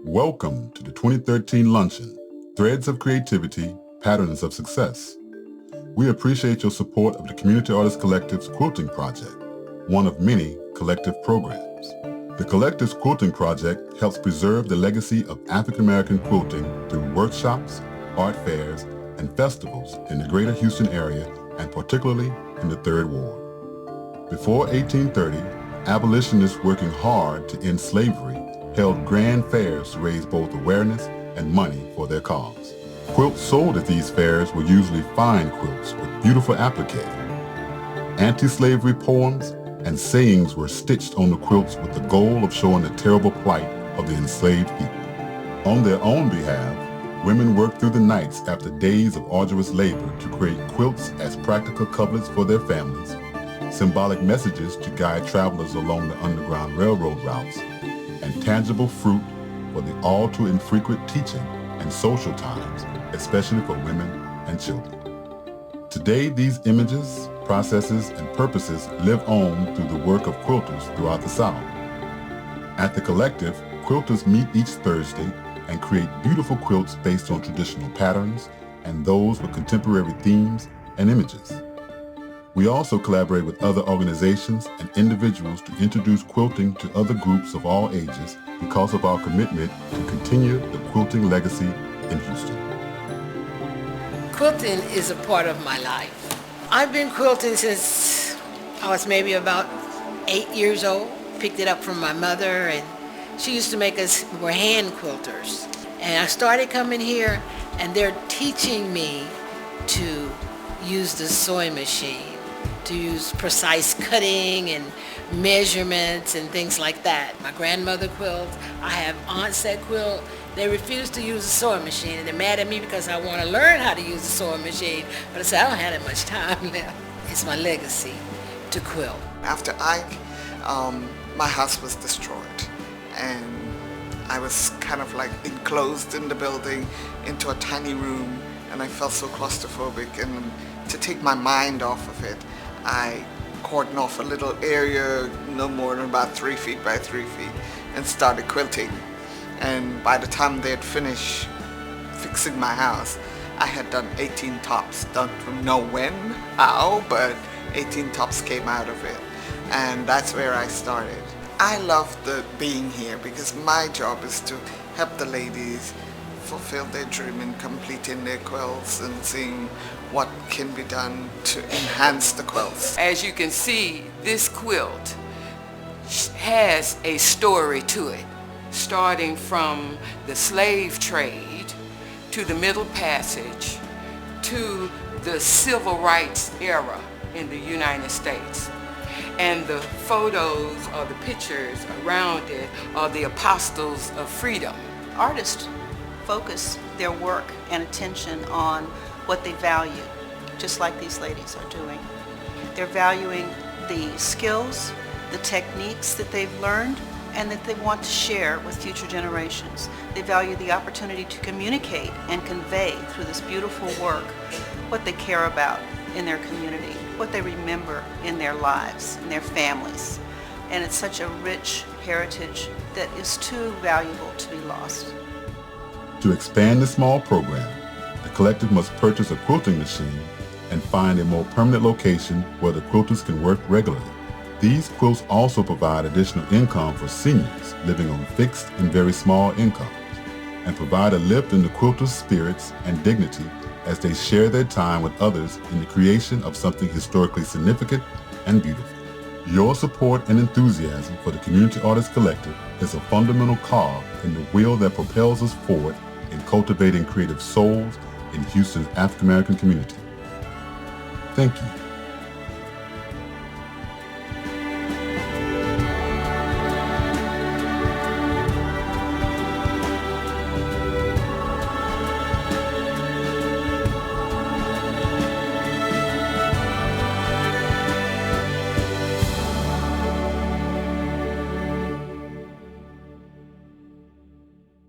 Welcome to the 2013 Luncheon, Threads of Creativity, Patterns of Success. We appreciate your support of the Community Artists Collective's Quilting Project, one of many collective programs. The Collective's Quilting Project helps preserve the legacy of African American quilting through workshops, art fairs, and festivals in the greater Houston area and particularly in the Third Ward. Before 1830, abolitionists working hard to end slavery held grand fairs to raise both awareness and money for their cause. Quilts sold at these fairs were usually fine quilts with beautiful applique. Anti-slavery poems and sayings were stitched on the quilts with the goal of showing the terrible plight of the enslaved people. On their own behalf, women worked through the nights after days of arduous labor to create quilts as practical coverlets for their families, symbolic messages to guide travelers along the Underground Railroad routes, and tangible fruit for the all too infrequent teaching and social times, especially for women and children. Today, these images, processes, and purposes live on through the work of quilters throughout the South. At the Collective, quilters meet each Thursday and create beautiful quilts based on traditional patterns and those with contemporary themes and images. We also collaborate with other organizations and individuals to introduce quilting to other groups of all ages because of our commitment to continue the quilting legacy in Houston. Quilting is a part of my life. I've been quilting since I was maybe about 8 years old. Picked it up from my mother, and she used to make us, we were hand quilters. And I started coming here, and they're teaching me to use the sewing machine, to use precise cutting and measurements and things like that. My grandmother quilts, I have aunts that quilt. They refuse to use the sewing machine, and they're mad at me because I want to learn how to use the sewing machine. But I said, I don't have that much time left. It's my legacy to quilt. After Ike, my house was destroyed, and I was kind of like enclosed in the building into a tiny room, and I felt so claustrophobic. And to take my mind off of it, I cordoned off a little area, no more than about 3 feet by 3 feet, and started quilting. And by the time they had finished fixing my house, I had done 18 tops. Don't know when, how, but 18 tops came out of it. And that's where I started. I love being here because my job is to help the ladies fulfill their dream in completing their quilts and seeing what can be done to enhance the quilts. As you can see, this quilt has a story to it, starting from the slave trade to the Middle Passage to the Civil Rights era in the United States. And the photos or the pictures around it are the apostles of freedom. Artists focus their work and attention on what they value, just like these ladies are doing. They're valuing the skills, the techniques that they've learned, and that they want to share with future generations. They value the opportunity to communicate and convey through this beautiful work what they care about in their community, what they remember in their lives, in their families. And it's such a rich heritage that is too valuable to be lost. To expand the small program, the Collective must purchase a quilting machine and find a more permanent location where the quilters can work regularly. These quilts also provide additional income for seniors living on fixed and very small incomes, and provide a lift in the quilters' spirits and dignity as they share their time with others in the creation of something historically significant and beautiful. Your support and enthusiasm for the Community Artists Collective is a fundamental cog in the wheel that propels us forward in cultivating creative souls in Houston's African American community. Thank you